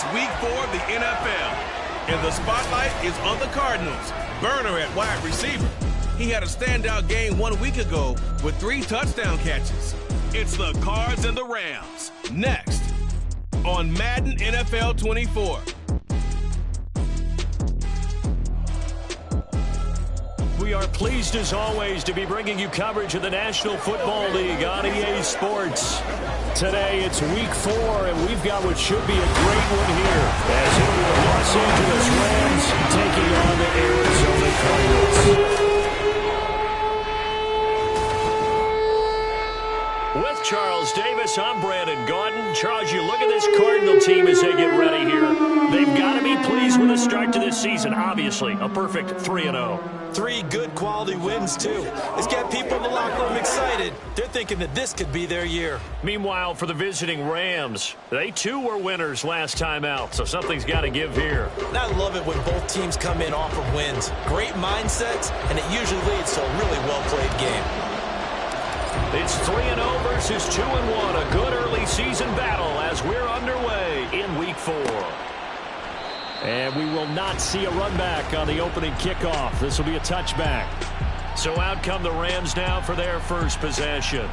It's week 4 of the NFL, and the spotlight is on the Cardinals. Burner at wide receiver. He had a standout game 1 week ago with 3 touchdown catches. It's the Cards and the Rams. Next on Madden NFL 24. We are pleased as always to be bringing you coverage of the National Football League on EA Sports. Today it's week 4 and we've got what should be a great one here as it will be the Los Angeles Rams taking on the Arizona Cardinals. With Charles Davis, I'm Brandon Gaudin. Charles, you look at this Cardinal team as they get ready here. They've got to be pleased with the start to this season. Obviously, a perfect 3-0. 3 good quality wins, too. It's got people in the locker room excited. They're thinking that this could be their year. Meanwhile, for the visiting Rams, they too were winners last time out, so something's got to give here. And I love it when both teams come in off of wins. Great mindsets, and it usually leads to a really well-played game. It's 3-0 versus 2-1, a good early season battle as we're underway in week 4. And we will not see a run back on the opening kickoff. This will be a touchback. So out come the Rams now for their first possession.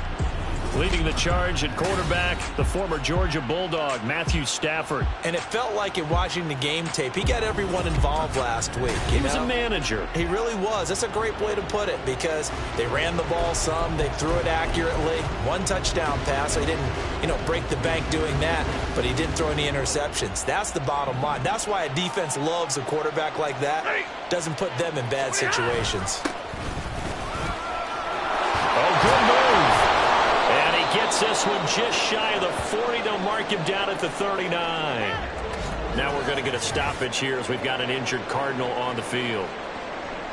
Leading the charge at quarterback, the former Georgia Bulldog, Matthew Stafford. And it felt like in watching the game tape, he got everyone involved last week. He was a manager. He really was. That's a great way to put it because they ran the ball some, they threw it accurately. 1 touchdown pass. So he didn't, break the bank doing that, but he didn't throw any interceptions. That's the bottom line. That's why a defense loves a quarterback like that. Doesn't put them in bad situations. Oh, good move. And he gets this one just shy of the 40. They'll mark him down at the 39. Now we're going to get a stoppage here as we've got an injured Cardinal on the field.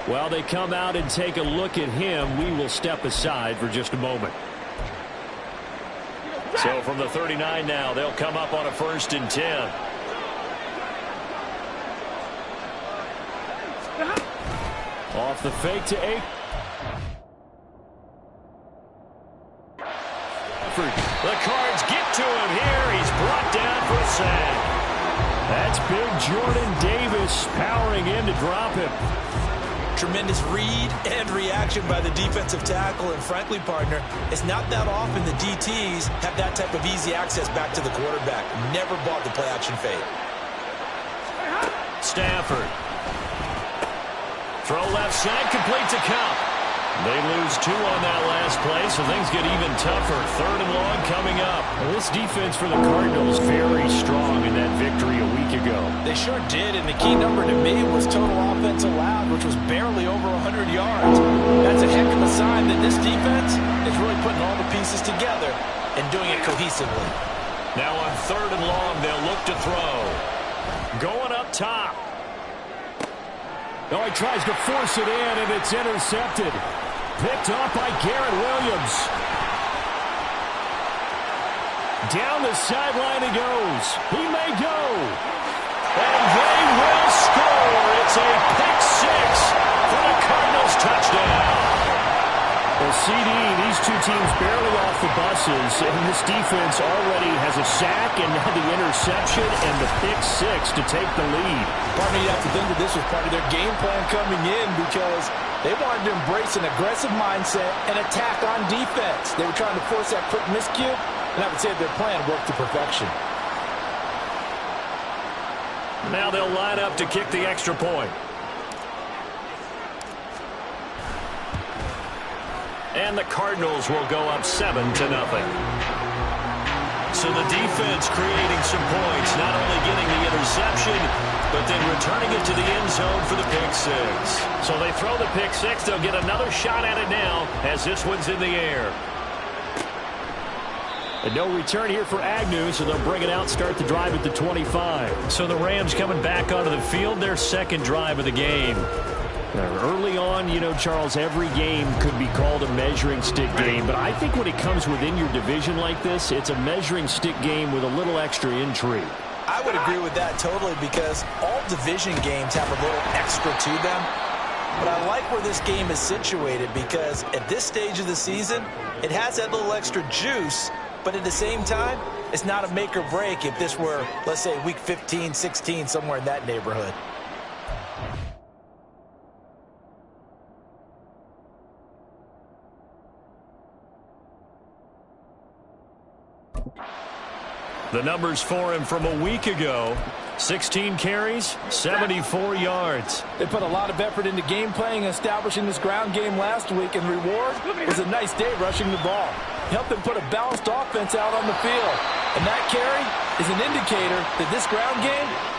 While they come out and take a look at him, we will step aside for just a moment. So from the 39 now, they'll come up on a 1st and 10. Off the fake to 8. The Cards get to him here. He's brought down for a sack. That's big Jordan Davis powering in to drop him. Tremendous read and reaction by the defensive tackle. And frankly, partner, it's not that often the DTs have that type of easy access back to the quarterback. Never bought the play-action fade. Stafford. Throw left side, complete to Cup. They lose 2 on that last play, so things get even tougher. 3rd and long coming up. Well, this defense for the Cardinals very strong in that victory a week ago. They sure did, and the key number to me was total offense allowed, which was barely over 100 yards. That's a heck of a sign that this defense is really putting all the pieces together and doing it cohesively. Now on 3rd and long, they'll look to throw. Going up top. Oh, he tries to force it in, and it's intercepted. Picked off by Garrett Williams. Down the sideline he goes. He may go. And they will score. It's a pick 6 for the Cardinals touchdown. Well, CD, these 2 teams barely off the buses, and this defense already has a sack and now the interception and the pick 6 to take the lead. Partner, you have to think that this was part of their game plan coming in because they wanted to embrace an aggressive mindset and attack on defense. They were trying to force that quick miscue, and I would say their plan worked to perfection. Now they'll line up to kick the extra point. And the Cardinals will go up 7-0. So the defense creating some points, not only getting the interception, but then returning it to the end zone for the pick 6. So they throw the pick 6. They'll get another shot at it now as this one's in the air. And no return here for Agnew, so they'll bring it out, start the drive at the 25. So the Rams coming back onto the field, their 2nd drive of the game. Early on, Charles, every game could be called a measuring stick game, but I think when it comes within your division like this, it's a measuring stick game with a little extra intrigue. I would agree with that totally because all division games have a little extra to them. But I like where this game is situated because at this stage of the season, it has that little extra juice But at the same time, it's not a make or break if this were, let's say, week 15, 16, somewhere in that neighborhood. The numbers for him from a week ago: 16 carries, 74 yards. They put a lot of effort into game playing, establishing this ground game last week, and reward was a nice day rushing the ball. Helped them put a balanced offense out on the field. And that carry is an indicator that this ground game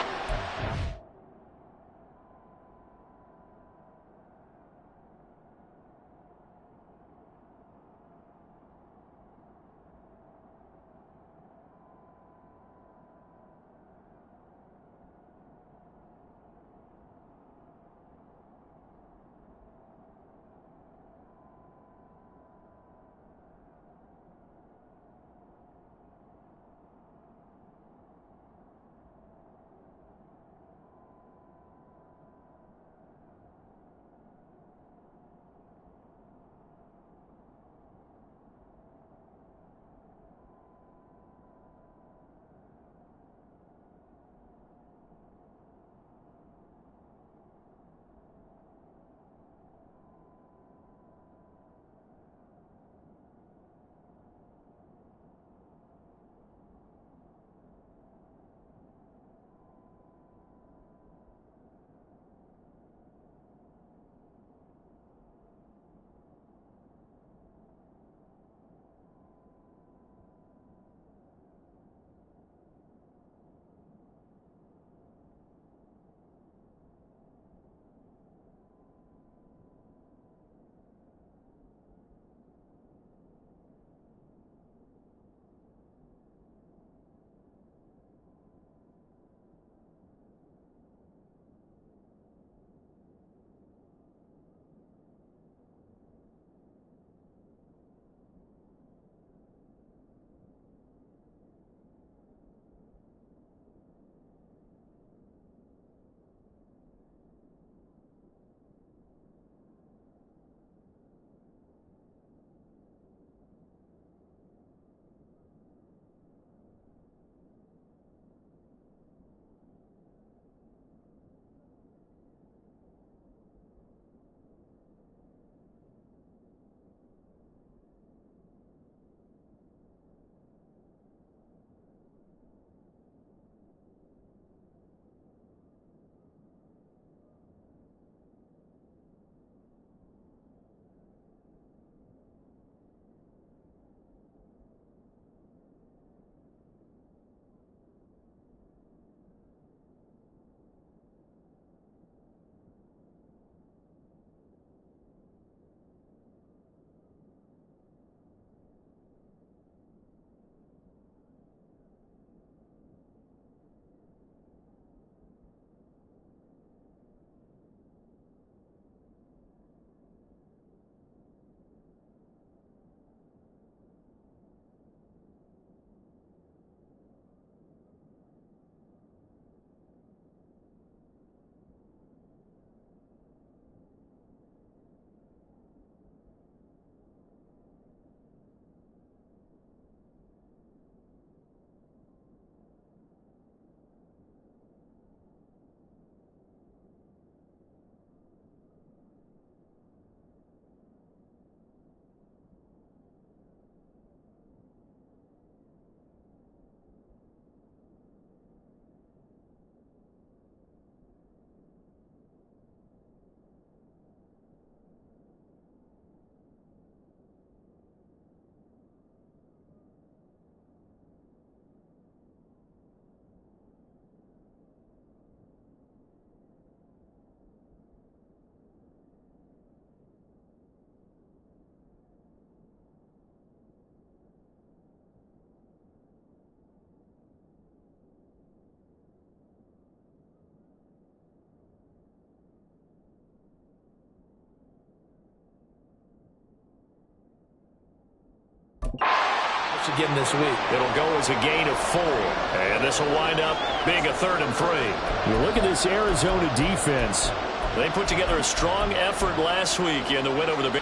again this week. It'll go as a gain of 4. And this will wind up being a 3rd and 3. You look at this Arizona defense. They put together a strong effort last week in the win over the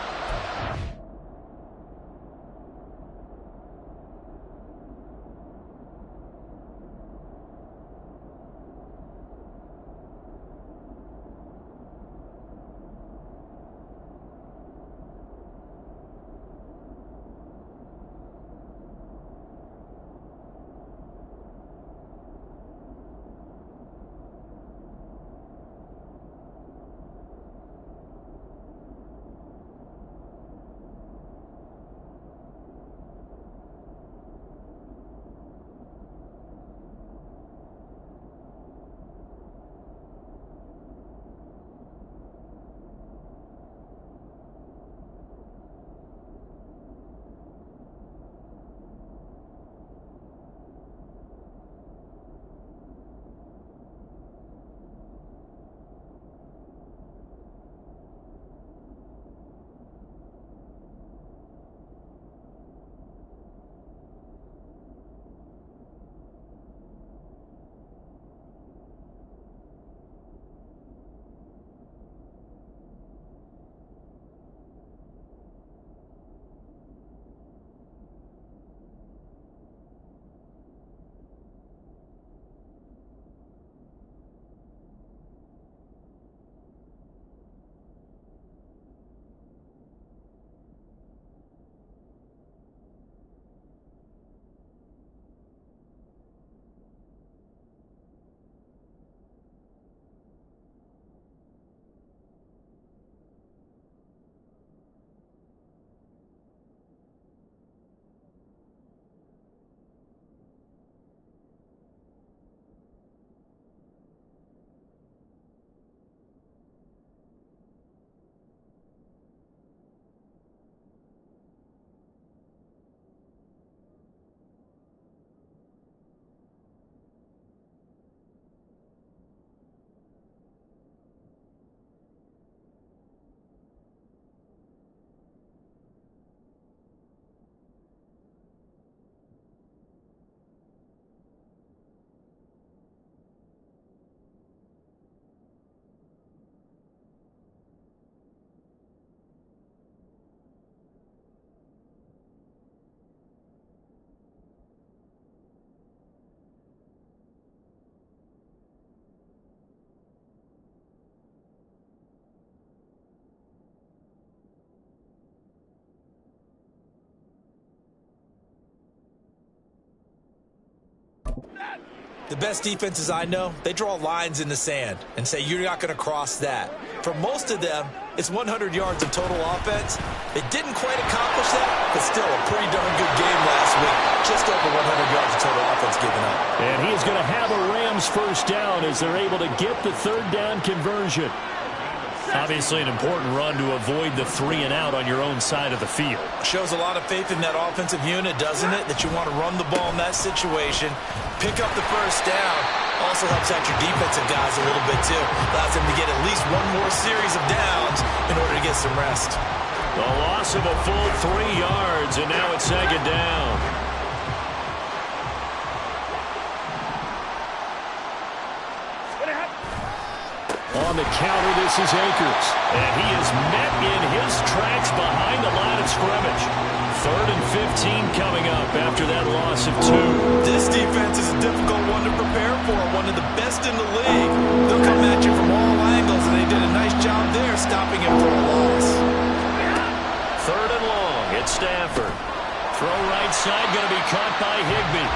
The best defenses I know, they draw lines in the sand and say you're not going to cross that. For most of them, it's 100 yards of total offense. They didn't quite accomplish that, but still a pretty darn good game last week. Just over 100 yards of total offense given up. And he is going to have a Rams first down as they're able to get the third down conversion. Obviously an important run to avoid the 3-and-out on your own side of the field. Shows a lot of faith in that offensive unit, doesn't it? That you want to run the ball in that situation, pick up the first down. Also helps out your defensive guys a little bit too. Allows them to get at least one more series of downs in order to get some rest. The loss of a full 3 yards, and now it's second down. On the counter, this is Akers. And he is met in his tracks behind the line of scrimmage. 3rd and 15 coming up after that loss of 2. This defense is a difficult one to prepare for. One of the best in the league. They'll come at you from all angles, and they did a nice job there stopping him for a loss. 3rd and long. It's Stafford. Throw right side, going to be caught by Higbee.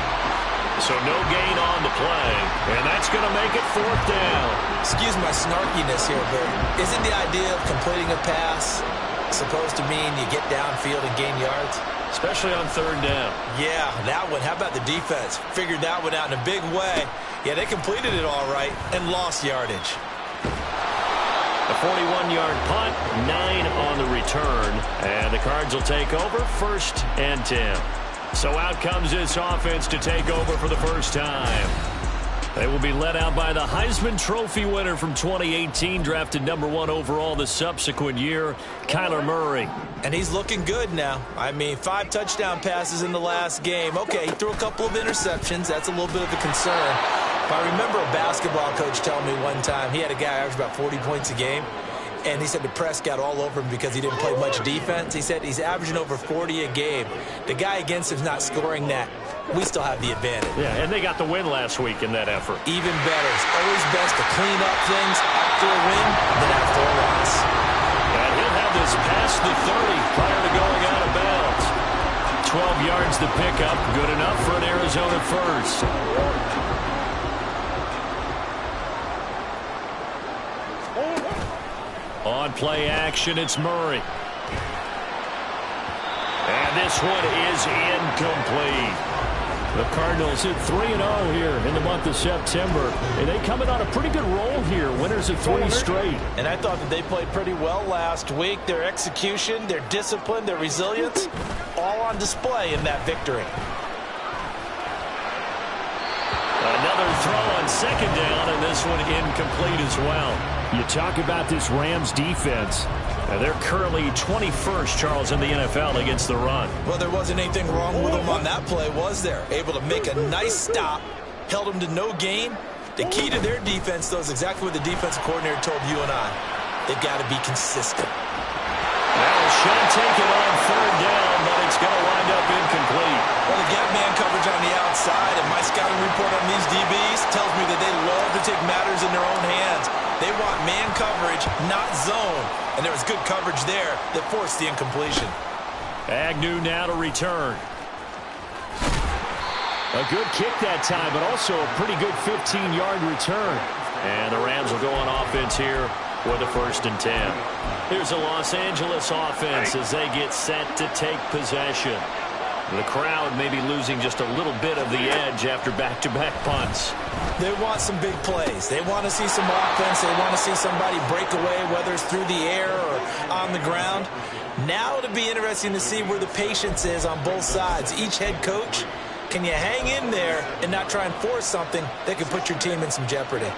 So no gain on the play, and that's going to make it 4th down. Excuse my snarkiness here, but isn't the idea of completing a pass supposed to mean you get downfield and gain yards? Especially on 3rd down. Yeah, that one. How about the defense? Figured that one out in a big way. Yeah, they completed it all right and lost yardage. A 41-yard punt, 9 on the return, and the Cards will take over 1st and 10. So out comes this offense to take over for the first time. They will be led out by the Heisman Trophy winner from 2018, drafted #1 overall the subsequent year, Kyler Murray. And he's looking good now. I mean, 5 touchdown passes in the last game. Okay, he threw a couple of interceptions. That's a little bit of a concern. But I remember a basketball coach telling me one time he had a guy average about 40 points a game. And he said the press got all over him because he didn't play much defense. He said he's averaging over 40 a game. The guy against him's not scoring that. We still have the advantage. Yeah, and they got the win last week in that effort. Even better. It's always best to clean up things after a win than after a loss. And he'll have this past the 30 prior to going out of bounds. 12 yards to pick up. Good enough for an Arizona first. On play action, it's Murray. And this one is incomplete. The Cardinals hit 3-0 here in the month of September. And they come in on a pretty good roll here. Winners of 3 straight. And I thought that they played pretty well last week. Their execution, their discipline, their resilience, all on display in that victory. Another throw on 2nd down, and this one incomplete as well. You talk about this Rams defense. They're currently 21st, Charles, in the NFL against the run. Well, there wasn't anything wrong with them on that play, was there? Able to make a nice stop, held them to no gain. The key to their defense, though, is exactly what the defensive coordinator told you and I. They've got to be consistent. Well, should take it on 3rd down, but it's going to wind up incomplete. Well, they get man coverage on the outside, and my scouting report on these DBs tells me that they love to take matters in their own hands. They want man coverage, not zone. And there was good coverage there that forced the incompletion. Agnew now to return. A good kick that time, but also a pretty good 15-yard return. And the Rams will go on offense here with a 1st and 10. Here's a Los Angeles offense as they get set to take possession. The crowd may be losing just a little bit of the edge after back-to-back punts. They want some big plays. They want to see some offense. They want to see somebody break away, whether it's through the air or on the ground. Now it'll be interesting to see where the patience is on both sides. Each head coach, can you hang in there and not try and force something that could put your team in some jeopardy?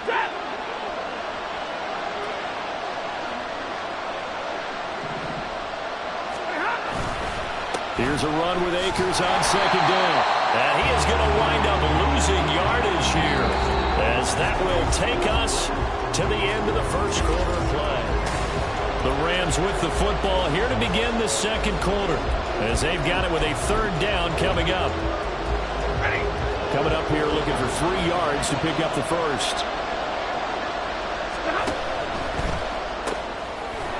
Here's a run with Akers on 2nd down. And he is going to wind up losing yardage here, as that will take us to the end of the first quarter of play. The Rams with the football here to begin the 2nd quarter, as they've got it with a 3rd down coming up. Coming up here looking for 3 yards to pick up the first.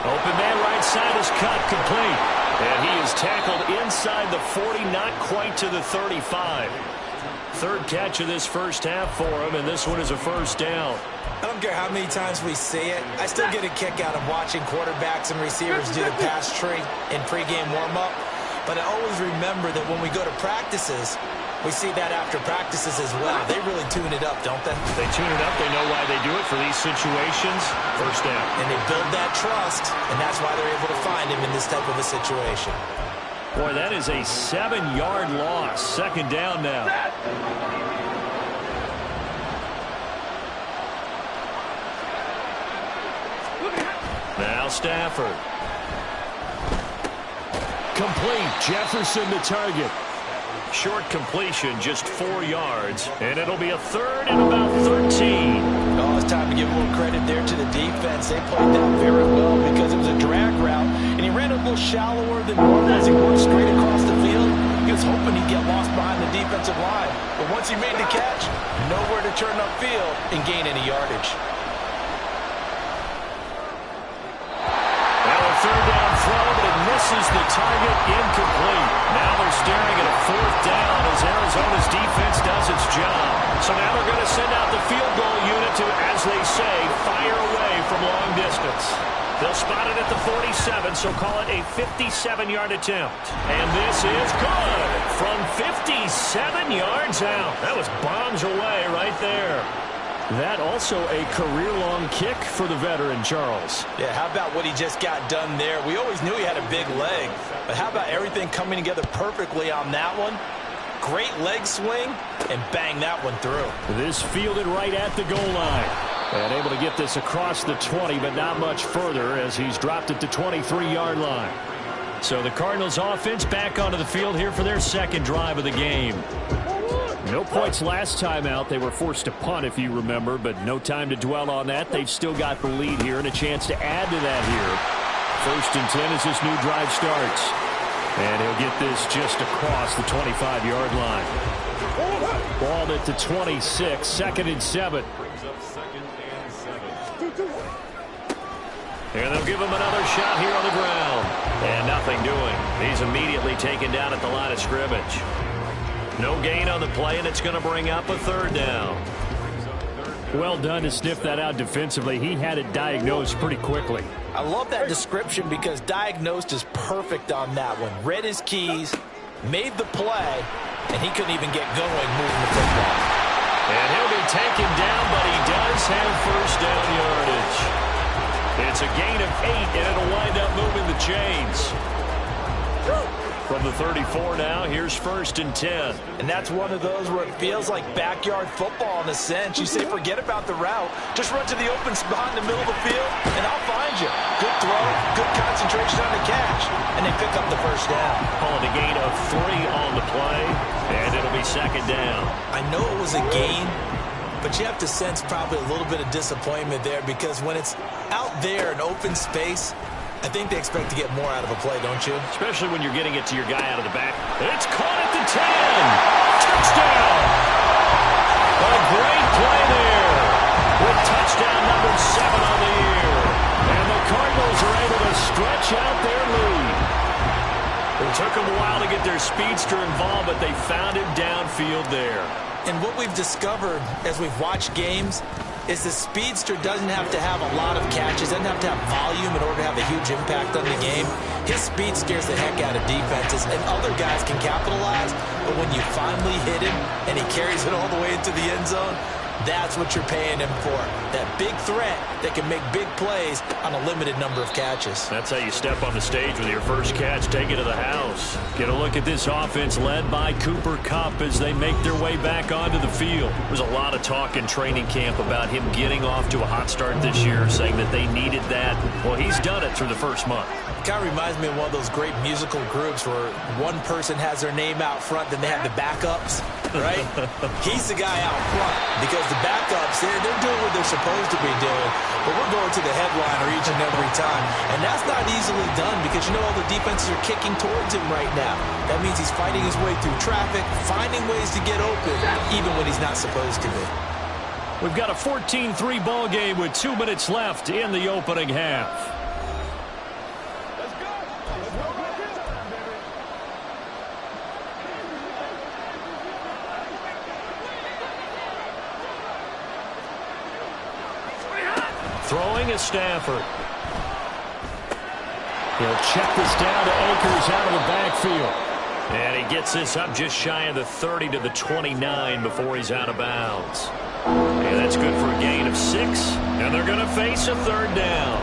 Open man right side is cut, complete. And he is tackled inside the 40, not quite to the 35. Third catch of this first half for him, and this one is a first down. I don't care how many times we see it. I still get a kick out of watching quarterbacks and receivers do the pass tree in pregame warm-up. But I always remember that when we go to practices, we see that after practices as well. They really tune it up, don't they? They tune it up. They know why they do it for these situations. First down. And they build that trust, and that's why they're able to find him in this type of a situation. Boy, that is a 7-yard loss. Second down now. Now Stafford. Complete. Jefferson the target. Short completion, just 4 yards. And it'll be a third and about 13. Oh, it's time to give a little credit there to the defense. They played that very well because it was a drag route. And he ran a little shallower than normal as he worked straight across the field. He was hoping he'd get lost behind the defensive line. But once he made the catch, nowhere to turn upfield and gain any yardage. Third down throw, but it misses the target, incomplete. Now they're staring at a fourth down as Arizona's defense does its job. So now they're going to send out the field goal unit to, as they say, fire away from long distance. They'll spot it at the 47, so call it a 57-yard attempt. And this is good from 57 yards out. That was bombs away right there. That also a career-long kick for the veteran, Charles. Yeah, how about what he just got done there? We always knew he had a big leg, but how about everything coming together perfectly on that one? Great leg swing, and bang that one through. This fielded right at the goal line. And able to get this across the 20, but not much further as he's dropped it to 23-yard line. So the Cardinals offense back onto the field here for their second drive of the game. No points last time out. They were forced to punt, if you remember, but no time to dwell on that. They've still got the lead here and a chance to add to that here. 1st and 10 as this new drive starts. And he'll get this just across the 25-yard line. Balled at the 26, 2nd and 7. And they'll give him another shot here on the ground. And nothing doing. He's immediately taken down at the line of scrimmage. No gain on the play, and it's going to bring up a third down. Well done to sniff that out defensively. He had it diagnosed pretty quickly. I love that description because diagnosed is perfect on that one. Read his keys, made the play, and he couldn't even get going moving the football. And he'll be taken down, but he does have first down yardage. It's a gain of 8, and it'll wind up moving the chains. From the 34 now, here's 1st and 10. And that's one of those where it feels like backyard football in a sense. You say forget about the route. Just run to the open spot in the middle of the field, and I'll find you. Good throw, good concentration on the catch, and they pick up the first down. Calling a gain of 3 on the play, and it'll be 2nd down. I know it was a gain, but you have to sense probably a little bit of disappointment there because when it's out there in open space, I think they expect to get more out of a play, don't you? Especially when you're getting it to your guy out of the back. It's caught at the 10. Touchdown! A great play there with touchdown number 7 on the year. And the Cardinals are able to stretch out their lead. It took them a while to get their speedster involved, but they found him downfield there. And what we've discovered as we've watched games is the speedster doesn't have to have a lot of catches, doesn't have to have volume in order to have a huge impact on the game. His speed scares the heck out of defenses, and other guys can capitalize, but when you finally hit him and he carries it all the way into the end zone, that's what you're paying him for. That big threat that can make big plays on a limited number of catches. That's how you step on the stage with your first catch, take it to the house. Get a look at this offense led by Cooper Kupp as they make their way back onto the field. There's a lot of talk in training camp about him getting off to a hot start this year, saying that they needed that. Well, he's done it through the first month. It kind of reminds me of one of those great musical groups where one person has their name out front, then they have the backups, right? He's the guy out front because the backups, they're doing what they're supposed to be doing, but we're going to the headliner each and every time. And that's not easily done because you know all the defenses are kicking towards him right now. That means he's fighting his way through traffic, finding ways to get open, even when he's not supposed to be. We've got a 14-3 ball game with 2 minutes left in the opening half. Throwing is Stafford. He'll check this down to Akers out of the backfield. And he gets this up just shy of the 30 to the 29 before he's out of bounds. And that's good for a gain of 6. And they're going to face a third down.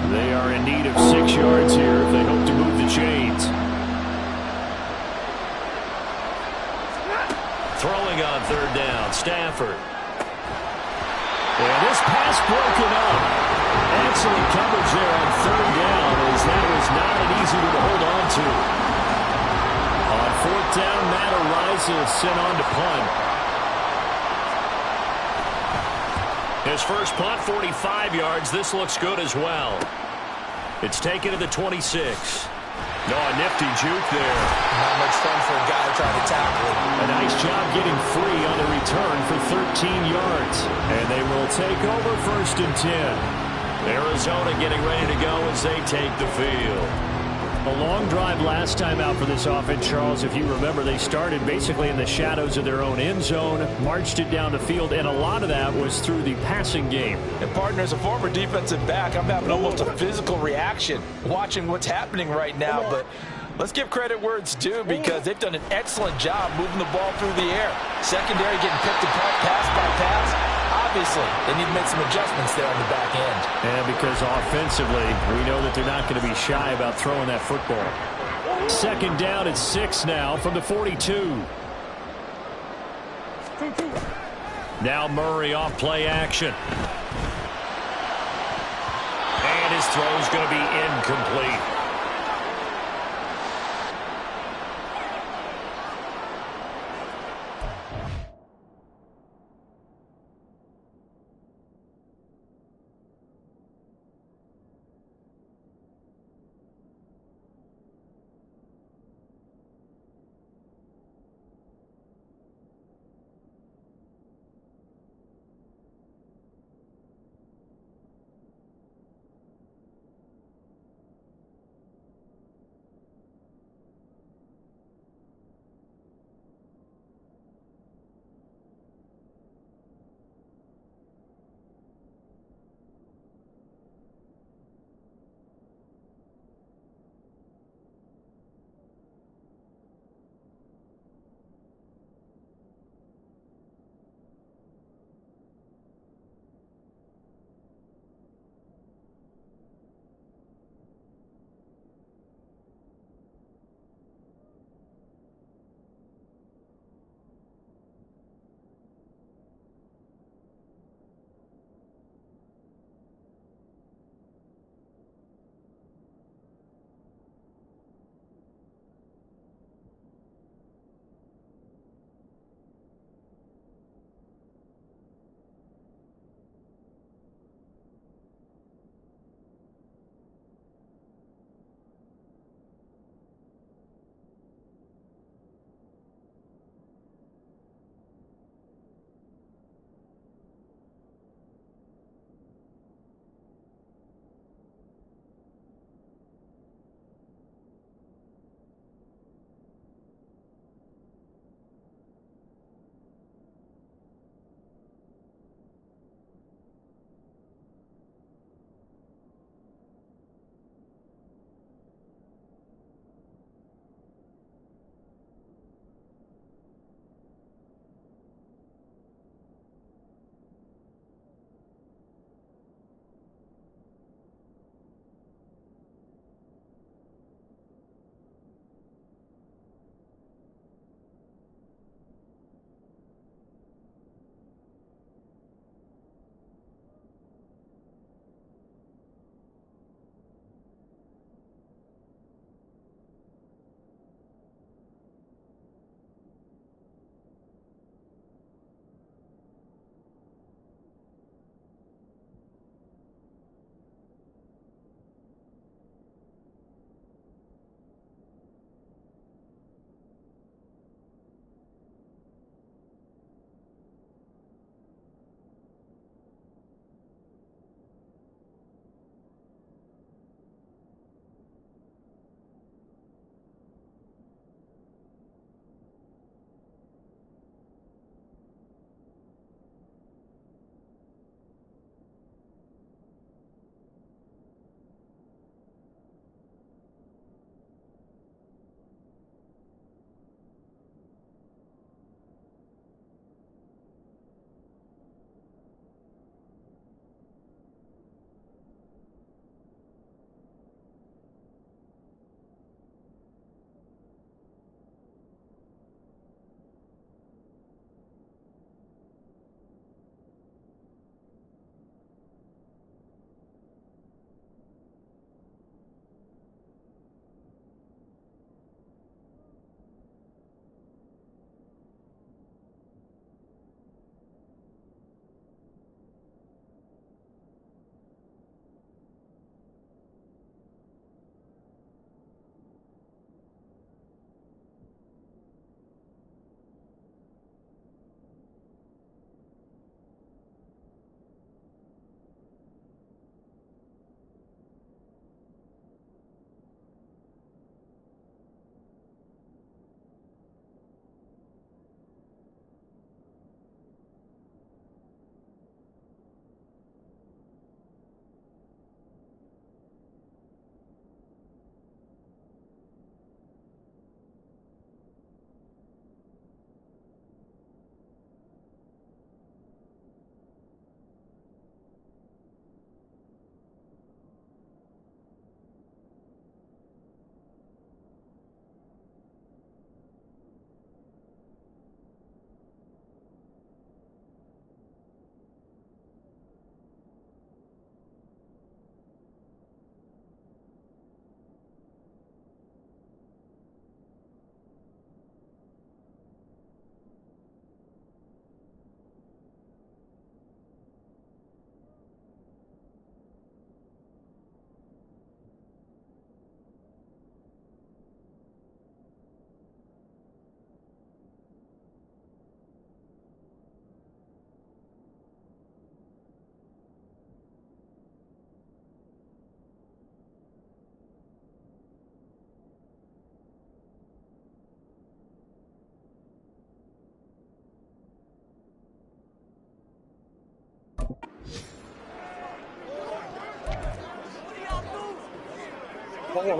They are in need of 6 yards here if they hope to move the chains. Throwing on third down, Stafford. And this pass broken up. Excellent coverage there on third down, as that was not an easy one to hold on to. On fourth down, Matt Ariza is sent on to punt. His first punt, 45 yards. This looks good as well. It's taken to the 26. No, a nifty juke there. Not much fun for a guy trying to tackle it. A nice job getting free on the return for 13 yards. And they will take over 1st and 10. Arizona getting ready to go as they take the field. A long drive last time out for this offense, Charles. If you remember, they started basically in the shadows of their own end zone, marched it down the field, and a lot of that was through the passing game. And partner, as a former defensive back, I'm having almost a physical reaction watching what's happening right now. But let's give credit where it's due, because they've done an excellent job moving the ball through the air. Secondary getting picked apart pass by pass. Obviously, they need to make some adjustments there on the back end. And because offensively, we know that they're not going to be shy about throwing that football. 2nd down and 6 now from the 42. Now Murray off play action. And his throw is going to be incomplete.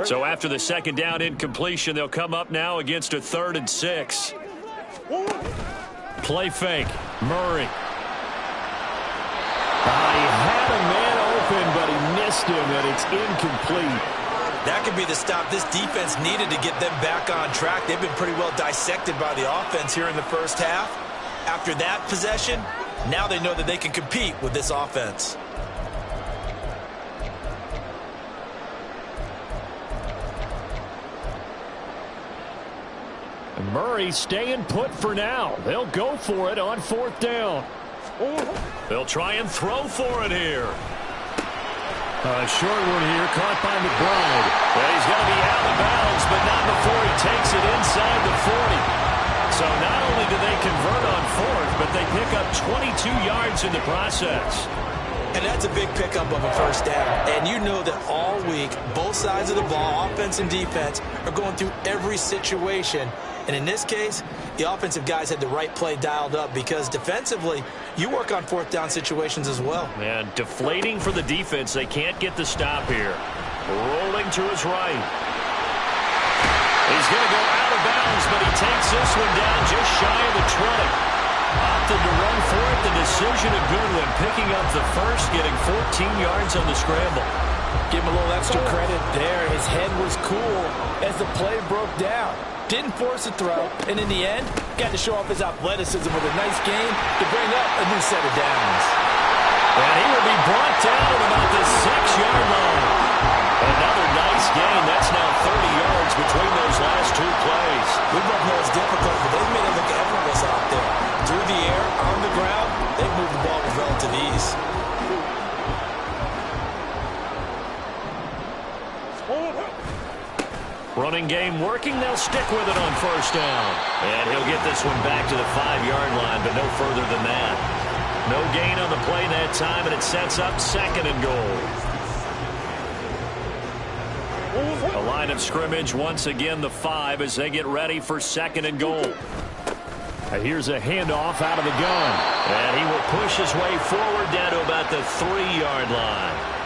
So after the second down incompletion, they'll come up now against a 3rd and 6. Play fake. Murray. He had a man open, but he missed him, and it's incomplete. That could be the stop this defense needed to get them back on track. They've been pretty well dissected by the offense here in the first half. After that possession, now they know that they can compete with this offense. Murray staying put for now. They'll go for it on 4th down. They'll try and throw for it here. A short one here, caught by McBride. Well, he's going to be out of bounds, but not before he takes it inside the 40. So not only do they convert on 4th, but they pick up 22 yards in the process. And that's a big pickup of a first down. And you know that all week, both sides of the ball, offense and defense, are going through every situation. And in this case, the offensive guys had the right play dialed up because defensively, you work on 4th down situations as well. And deflating for the defense. They can't get the stop here. Rolling to his right. He's going to go out of bounds, but he takes this one down just shy of the 20. Opted to run for it. The decision a good one. Picking up the first, getting 14 yards on the scramble. Give him a little extra credit there. His head was cool as the play broke down. Didn't force a throw, and in the end, got to show off his athleticism with a nice game to bring up a new set of downs. And he will be brought down at about the 6-yard line. Another nice gain. That's now 30 yards between those last 2 plays. We both know it's difficult, but they've made it look effortless out there. Through the air, on the ground, they've moved the ball with relative ease. Running game working. They'll stick with it on 1st down. And he'll get this one back to the 5-yard line, but no further than that. No gain on the play that time, and it sets up 2nd and goal. A line of scrimmage once again, the 5, as they get ready for 2nd and goal. Here's a handoff out of the gun. And he will push his way forward down to about the 3-yard line.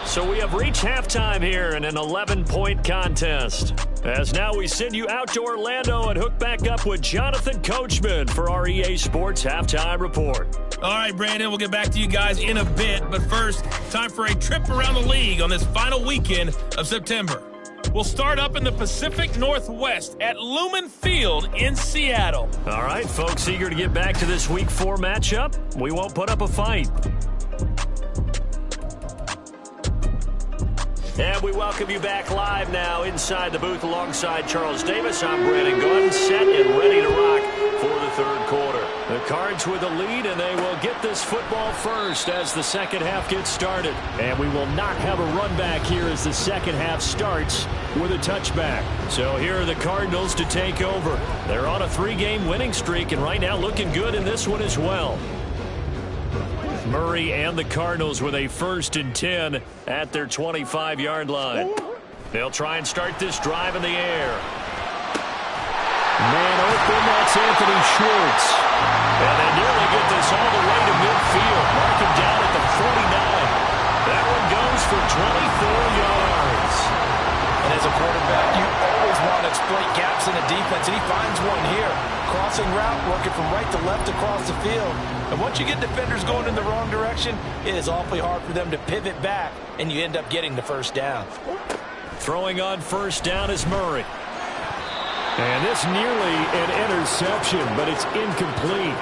So we have reached halftime here in an 11-point contest. As now we send you out to Orlando and hook back up with Jonathan Coachman for our EA Sports Halftime Report. All right, Brandon, we'll get back to you guys in a bit. But first, time for a trip around the league on this final weekend of September. We'll start up in the Pacific Northwest at Lumen Field in Seattle. All right, folks, eager to get back to this Week 4 matchup. We won't put up a fight. And we welcome you back live now inside the booth alongside Charles Davis. I'm Brandon Gordon, set and ready to rock for the 3rd quarter. The Cards with the lead, and they will get this football first as the second half gets started. And we will not have a run back here as the second half starts with a touchback. So here are the Cardinals to take over. They're on a 3-game winning streak, and right now looking good in this one as well. Murray and the Cardinals with a 1st and 10 at their 25-yard line. They'll try and start this drive in the air. Man open, that's Anthony Schwartz. And they nearly get this all the way to midfield. Mark him down at the 49. That one goes for 24 yards. And as a quarterback, you always want to exploit gaps in the defense, and he finds one here. Crossing route, working from right to left across the field. And once you get defenders going in the wrong direction, it is awfully hard for them to pivot back, and you end up getting the 1st down. Throwing on 1st down is Murray. And this nearly an interception, but it's incomplete.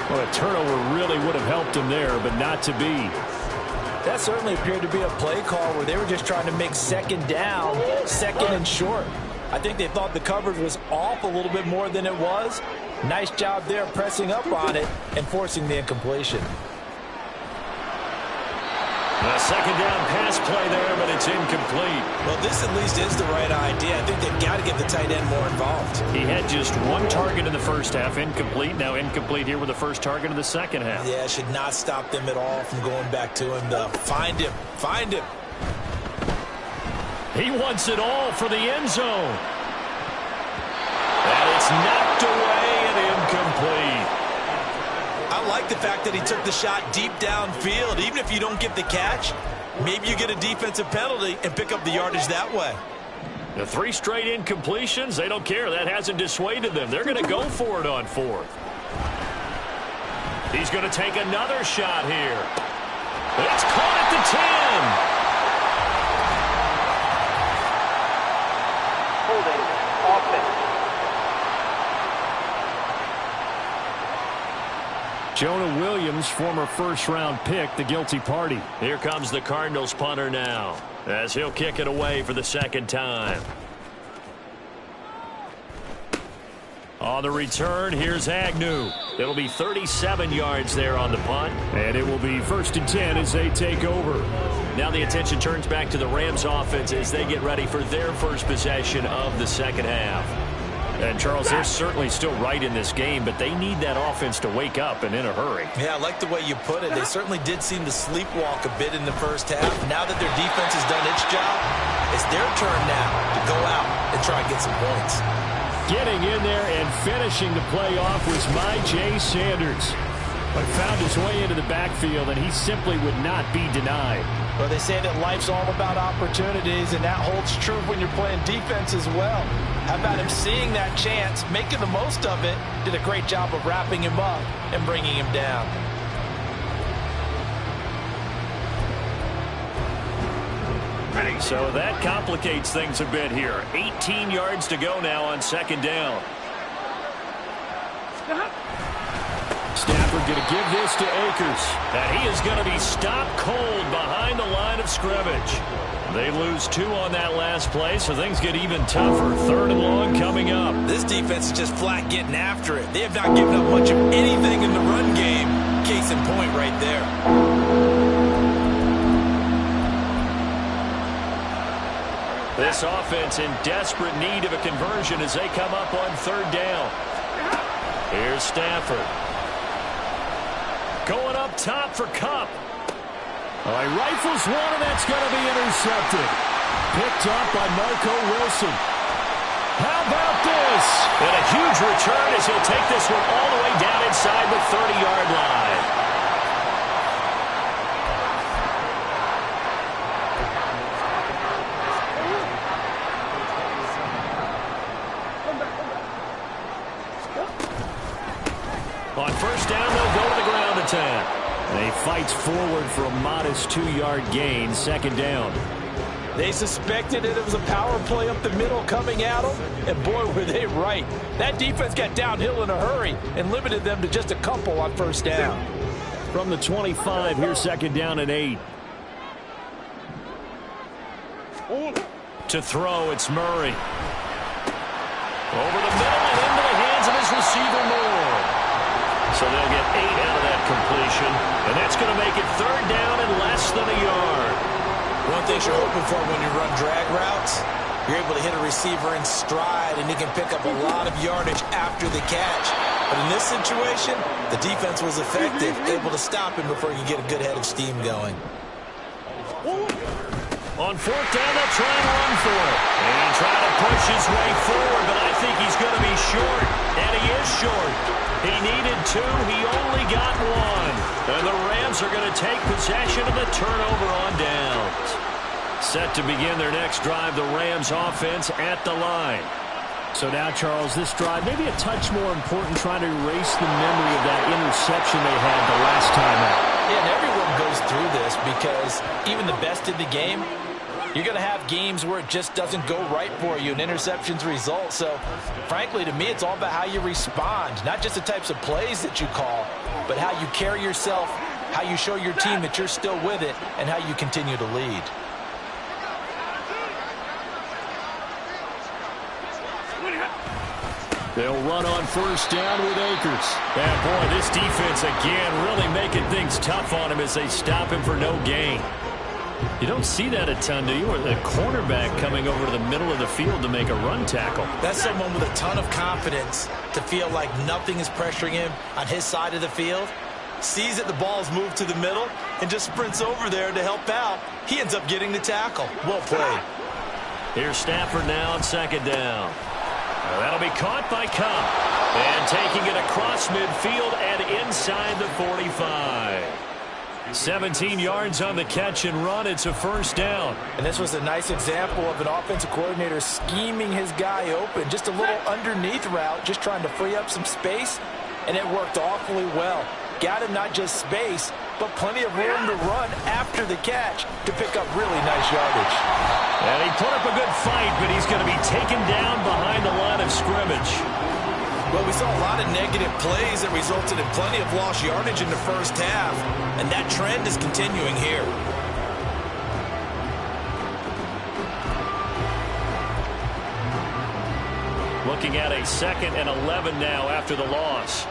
Well, a turnover really would have helped him there, but not to be. That certainly appeared to be a play call where they were just trying to make 2nd down, 2nd and short. I think they thought the coverage was off a little bit more than it was. Nice job there pressing up on it and forcing the incompletion. A 2nd down pass play there, but it's incomplete. Well, this at least is the right idea. I think they've got to get the tight end more involved. He had just 1 target in the first half, incomplete. Now incomplete here with the first target of the second half. Yeah, should not stop them at all from going back to him, though. Find him. Find him. He wants it all for the end zone. And it's knocked away and incomplete. I like the fact that he took the shot deep downfield. Even if you don't get the catch, Maybe you get a defensive penalty and pick up the yardage that way. The 3 straight incompletions, they don't care. That hasn't dissuaded them. They're going to go for it on 4th. He's going to take another shot here. It's caught at the 10. Holding offense. Jonah Williams, former first-round pick, the guilty party. Here comes the Cardinals punter now, as he'll kick it away for the 2nd time. On the return, here's Agnew. It'll be 37 yards there on the punt. And it will be 1st and 10 as they take over. Now the attention turns back to the Rams offense as they get ready for their first possession of the 2nd half. And, Charles, they're certainly still right in this game, but they need that offense to wake up and in a hurry. Yeah, I like the way you put it. They certainly did seem to sleepwalk a bit in the first half. Now that their defense has done its job, it's their turn now to go out and try and get some points. Getting in there and finishing the play off was Jay Sanders. But found his way into the backfield, and he simply would not be denied. Well, they say that life's all about opportunities, and that holds true when you're playing defense as well. How about him seeing that chance, making the most of it, did a great job of wrapping him up and bringing him down. So that complicates things a bit here. 18 yards to go now on 2nd down. Stafford going to give this to Akers. And he is going to be stopped cold behind the line of scrimmage. They lose 2 on that last play, so things get even tougher. 3rd and long coming up. This defense is just flat getting after it. They have not given up much of anything in the run game. Case in point right there. This offense in desperate need of a conversion as they come up on 3rd down. Here's Stafford. Going up top for Kupp. He rifles one, and that's going to be intercepted. Picked up by Marco Wilson. How about this? And a huge return as he'll take this one all the way down inside the 30-yard line. On 1st down, they'll go to the ground attack. And he fights forward for a modest 2-yard gain, 2nd down. They suspected that it was a power play up the middle coming at them, and boy, were they right. That defense got downhill in a hurry and limited them to just a couple on 1st down. From the 25, here's 2nd down and 8. To throw, it's Murray. Over the middle and into the hands of his receiver, Moore. So they'll get 8 out of that completion, and that's going to make it 3rd down and less than a yard. One thing you're hoping for when you run drag routes, you're able to hit a receiver in stride, and he can pick up a lot of yardage after the catch. But in this situation, the defense was effective, able to stop him before you get a good head of steam going. On 4th down, they'll try and run for it. And try to push his way forward, but I think he's going to be short. And he is short. He needed 2. He only got 1. And the Rams are going to take possession of the turnover on downs. Set to begin their next drive, the Rams offense at the line. So now, Charles, this drive maybe a touch more important, trying to erase the memory of that interception they had the last time out. Yeah, and everyone goes through this because even the best in the game, you're going to have games where it just doesn't go right for you and interceptions result. So, frankly, to me, it's all about how you respond, not just the types of plays that you call, but how you carry yourself, how you show your team that you're still with it, and how you continue to lead. They'll run on 1st down with Akers. And, boy, this defense, again, really making things tough on him as they stop him for no gain. You don't see that a ton, do you? Or the cornerback coming over to the middle of the field to make a run tackle. That's someone with a ton of confidence to feel like nothing is pressuring him on his side of the field. Sees that the ball's moved to the middle and just sprints over there to help out. He ends up getting the tackle. Well played. Here's Stafford now on 2nd down. That'll be caught by Kupp. And taking it across midfield and inside the 45. 17 yards on the catch and run. It's a first down. And this was a nice example of an offensive coordinator scheming his guy open. Just a little underneath route, just trying to free up some space, and it worked awfully well. Got him not just space, but plenty of room to run after the catch to pick up really nice yardage. And he put up a good fight, but he's going to be taken down behind the line of scrimmage. Well, we saw a lot of negative plays that resulted in plenty of lost yardage in the first half, and that trend is continuing here. Looking at a 2nd and 11 now after the loss.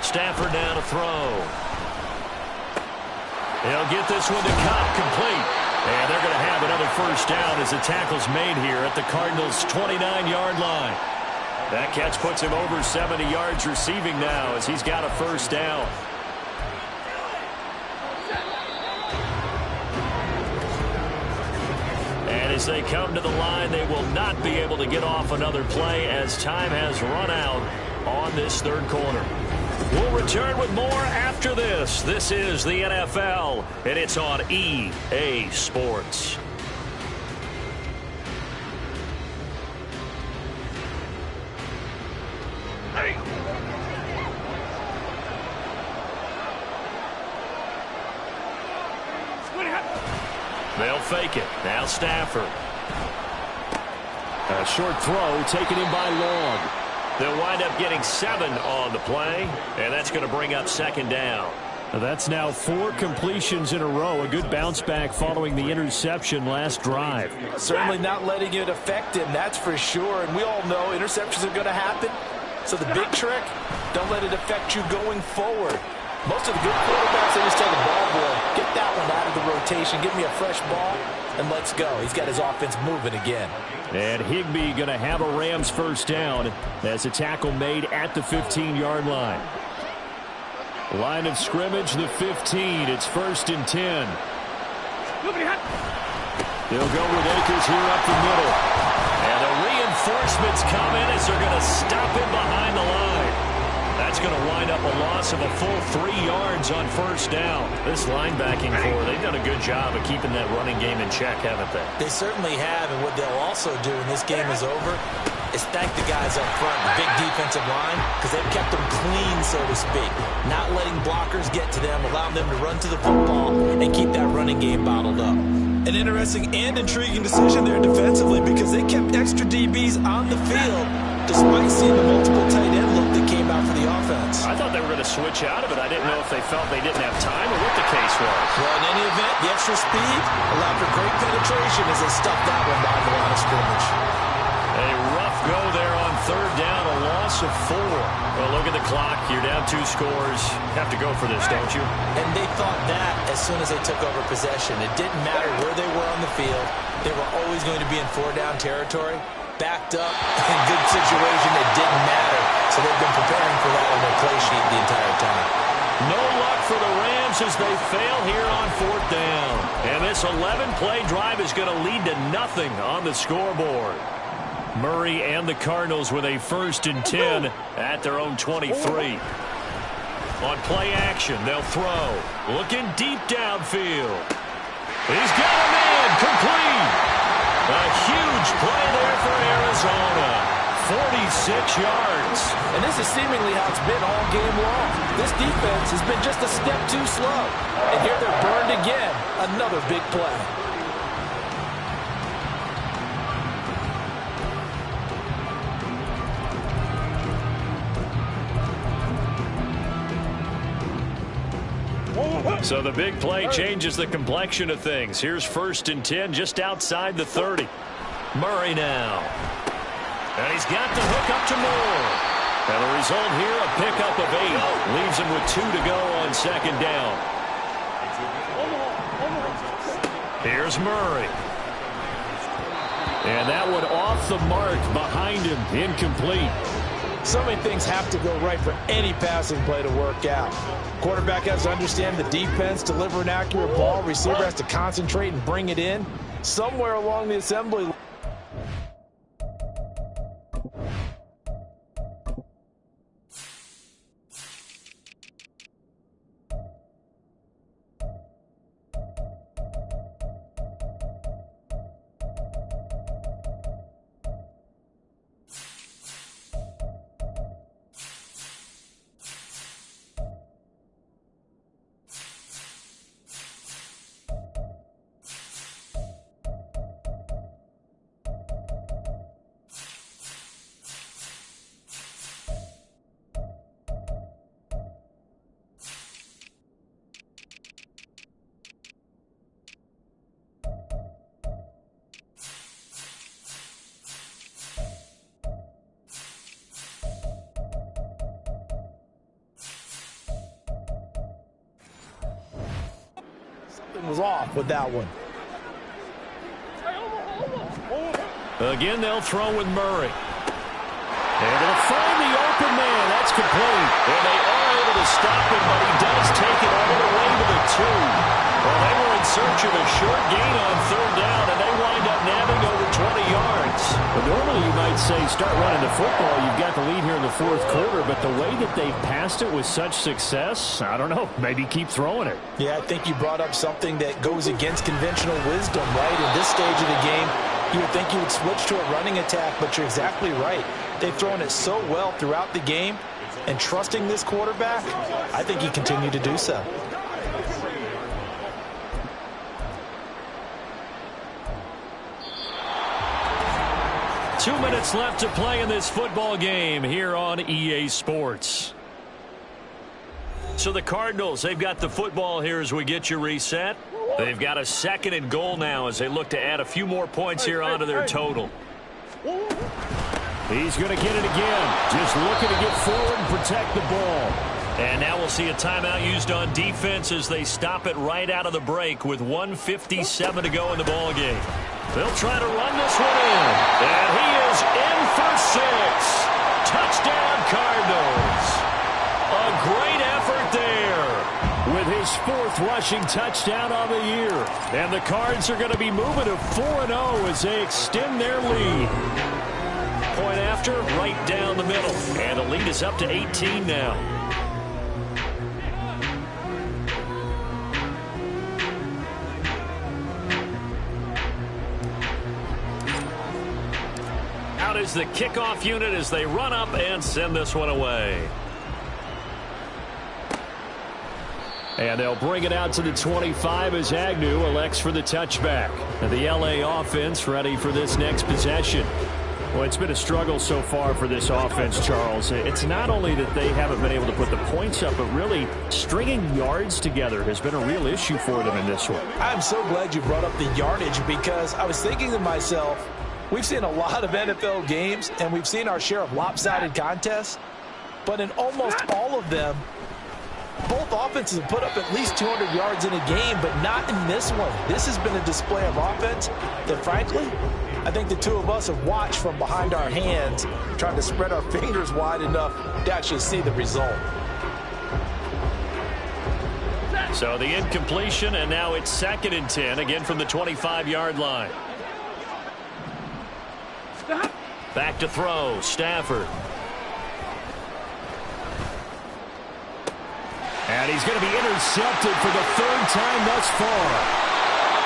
Stafford now to throw. He'll get this one to Cobb, complete. And they're going to have another first down as the tackle's made here at the Cardinals' 29-yard line. That catch puts him over 70 yards receiving now as he's got a first down. And as they come to the line, they will not be able to get off another play as time has run out on this third quarter. We'll return with more after this. This is the NFL, and it's on EA Sports. They'll fake it. Now Stafford. A short throw taken in by Long. They'll wind up getting 7 on the play, and that's going to bring up second down. That's now 4 completions in a row. A good bounce back following the interception last drive. Certainly not letting it affect him, that's for sure. And we all know interceptions are going to happen. So the big trick, don't let it affect you going forward. Most of the good quarterbacks, they just tell the ball boy, get that one out of the rotation, give me a fresh ball, and let's go. He's got his offense moving again. And Higbee going to have a Rams first down as a tackle made at the 15-yard line. Line of scrimmage, the 15. It's 1st and 10. They'll go with Akers here up the middle. And the reinforcements come in as they're going to stop him behind the line. That's going to wind up a loss of a full 3 yards on first down. This linebacking core, they've done a good job of keeping that running game in check, haven't they? They certainly have, and what they'll also do when this game is over is thank the guys up front, the big defensive line, because they've kept them clean, so to speak. Not letting blockers get to them, allowing them to run to the football and keep that running game bottled up. An interesting and intriguing decision there defensively because they kept extra DBs on the field despite seeing the multiple tight end look that came out for the offense. I thought they were going to switch out of it. I didn't know if they felt they didn't have time or what the case was. Well, in any event, the extra speed allowed for great penetration as they stuffed that one by the line of scrimmage. A rough go there on third down, a loss of 4. Well, look at the clock. You're down 2 scores. Have to go for this, don't you? And they thought that as soon as they took over possession. It didn't matter where they were on the field. They were always going to be in 4-down territory. Backed up, in good situation, it didn't matter. So they've been preparing for that on their play sheet the entire time. No luck for the Rams as they fail here on 4th down. And this 11-play drive is going to lead to nothing on the scoreboard. Murray and the Cardinals with a 1st and 10 at their own 23. On play action, they'll throw. Looking deep downfield. He's got a man complete. A huge play there for Arizona. 46 yards. And this is seemingly how it's been all game long. This defense has been just a step too slow. And here they're burned again. Another big play. So the big play changes the complexion of things. Here's 1st and 10 just outside the 30. Murray now. And he's got the hook up to Moore. And the result here, a pickup of 8. Leaves him with 2 to go on 2nd down. Here's Murray. And that one off the mark behind him, incomplete. So many things have to go right for any passing play to work out. Quarterback has to understand the defense, deliver an accurate ball. Receiver has to concentrate and bring it in. Somewhere along the assembly line. something was off with that one. Again, they'll throw with Murray. And they'll find the open man. That's complete. And they are able to stop him, but he does take it all the way to the 2. Well, they were in search of a short gain on 3rd down, and they wind up nabbing over 20 yards. But normally you might say start running the football. You've got the lead here in the 4th quarter, but the way that they've passed it with such success, I don't know, maybe keep throwing it. Yeah, I think you brought up something that goes against conventional wisdom, right? In this stage of the game, you would think you would switch to a running attack, but you're exactly right. They've thrown it so well throughout the game, and trusting this quarterback, I think he continued to do so. Two minutes left to play in this football game here on EA Sports. So the Cardinals, they've got the football here as we get you reset. They've got a 2nd and goal now as they look to add a few more points here onto their total. He's going to get it again. Just looking to get forward and protect the ball. And now we'll see a timeout used on defense as they stop it right out of the break with 1:57 to go in the ball game. They'll try to run this one in. And he is in for 6. Touchdown, Cardinals. A great effort there. With his 4th rushing touchdown on the year. And the Cards are going to be moving to 4-0 as they extend their lead. Point after, right down the middle. And the lead is up to 18 now. Out is the kickoff unit as they run up and send this one away. And they'll bring it out to the 25 as Agnew elects for the touchback. And the LA offense ready for this next possession. Well, it's been a struggle so far for this offense, Charles. It's not only that they haven't been able to put the points up, but really stringing yards together has been a real issue for them in this one. I'm so glad you brought up the yardage because I was thinking to myself, we've seen a lot of NFL games and we've seen our share of lopsided contests, but in almost all of them, both offenses have put up at least 200 yards in a game, but not in this one. This has been a display of offense that, frankly, I think the two of us have watched from behind our hands, trying to spread our fingers wide enough to actually see the result. So the incompletion, and now it's 2nd and 10, again from the 25-yard line. Back to throw, Stafford. And he's going to be intercepted for the 3rd time thus far.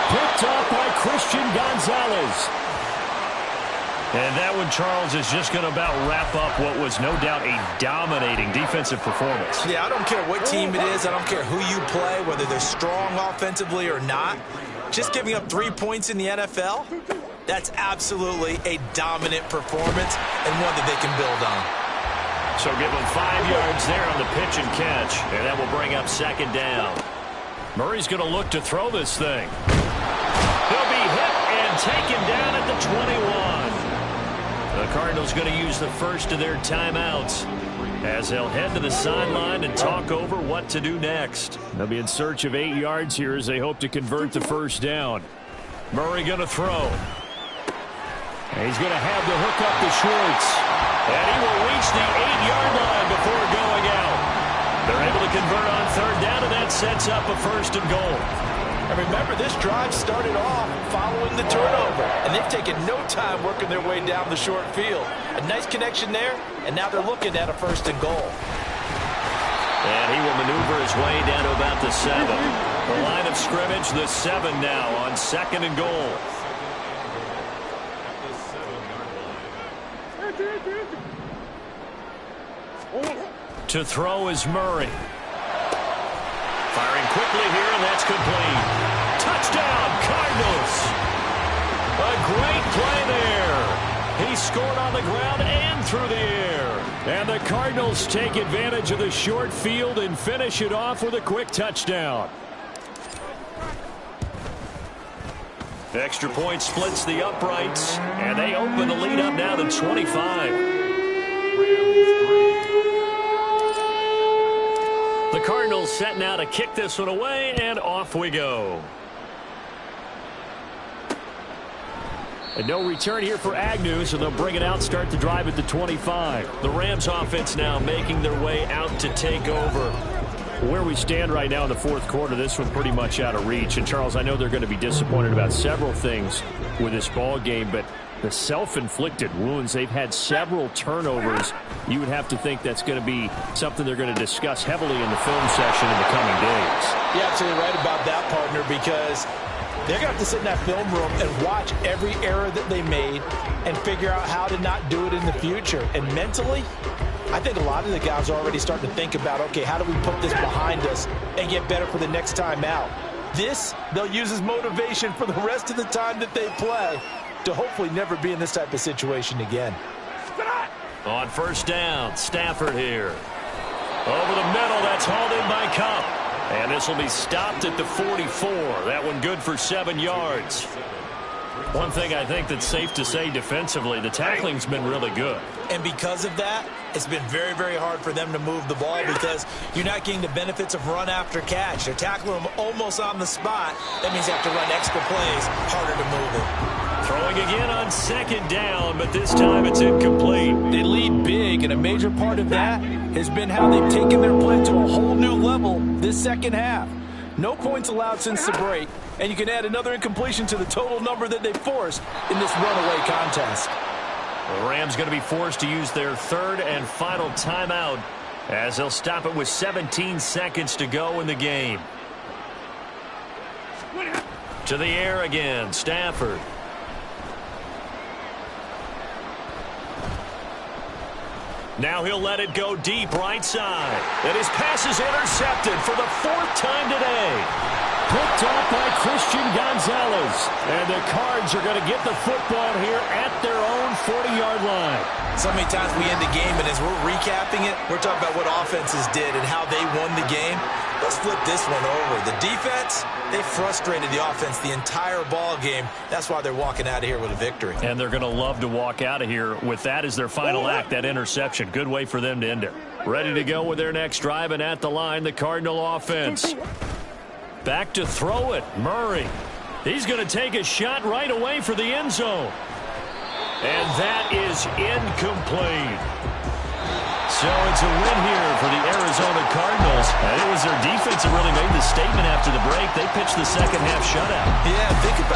Picked off by Christian Gonzalez. And that one, Charles, is just going to about wrap up what was no doubt a dominating defensive performance. Yeah, I don't care what team it is. I don't care who you play, whether they're strong offensively or not. Just giving up 3 points in the NFL, that's absolutely a dominant performance and one that they can build on. So give them 5 yards there on the pitch and catch, and that will bring up 2nd down. Murray's going to look to throw this thing. He'll be hit and taken down at the 21. The Cardinals going to use the first of their timeouts as they'll head to the sideline and talk over what to do next. They'll be in search of 8 yards here as they hope to convert the 1st down. Murray going to throw. And he's going to have to hook up to Schwartz. And he will reach the 8-yard line before going out. They're able to convert on 3rd down, and that sets up a 1st and goal. And remember, this drive started off following the turnover, and they've taken no time working their way down the short field. A nice connection there, and now they're looking at a 1st and goal. And he will maneuver his way down to about the 7. The line of scrimmage, the 7 now on 2nd and goal. To throw is Murray. Firing quickly here, and that's complete. Touchdown, Cardinals! A great play there. He scored on the ground and through the air. And the Cardinals take advantage of the short field and finish it off with a quick touchdown. Extra point splits the uprights, and they open the lead up now to 25. The Cardinals set now to kick this one away, and off we go. And no return here for Agnew, so they'll bring it out, start the drive at the 25. The Rams offense now making their way out to take over. Where we stand right now in the fourth quarter, this one pretty much out of reach. And, Charles, I know they're going to be disappointed about several things with this ball game, but the self-inflicted wounds, they've had several turnovers. You would have to think that's going to be something they're going to discuss heavily in the film session in the coming days. You're absolutely right about that, partner, because they're going to have to sit in that film room and watch every error that they made and figure out how to not do it in the future. And mentally, I think a lot of the guys are already starting to think about, okay, how do we put this behind us and get better for the next time out? This, they'll use as motivation for the rest of the time that they play to hopefully never be in this type of situation again. On first down, Stafford here. Over the middle, that's hauled in by Cup. And this will be stopped at the 44. That one good for 7 yards. One thing I think that's safe to say defensively, the tackling's been really good. And because of that, it's been very, very hard for them to move the ball because you're not getting the benefits of run after catch. They're tackling them almost on the spot. That means you have to run extra plays, harder to move it. Throwing again on second down, but this time it's incomplete. They lead big, and a major part of that has been how they've taken their play to a whole new level this second half. No points allowed since the break, and you can add another incompletion to the total number that they forced in this runaway contest. The Rams going to be forced to use their third and final timeout as they'll stop it with 17 seconds to go in the game. To the air again, Stafford. Now he'll let it go deep right side. And his pass is intercepted for the 4th time today. Picked up by Christian Gonzalez. And the Cards are going to get the football here at their own 40-yard line. So many times we end the game, and as we're recapping it, we're talking about what offenses did and how they won the game. Let's flip this one over. The defense, they frustrated the offense the entire ball game. That's why they're walking out of here with a victory. And they're going to love to walk out of here with that as their final act, that interception. Good way for them to end it. Ready to go with their next drive, and at the line, the Cardinal offense. Back to throw it, Murray. He's going to take a shot right away for the end zone. And that is incomplete. So it's a win here for the Arizona Cardinals. And it was their defense that really made the statement after the break. They pitched the second half shutout. Yeah, think about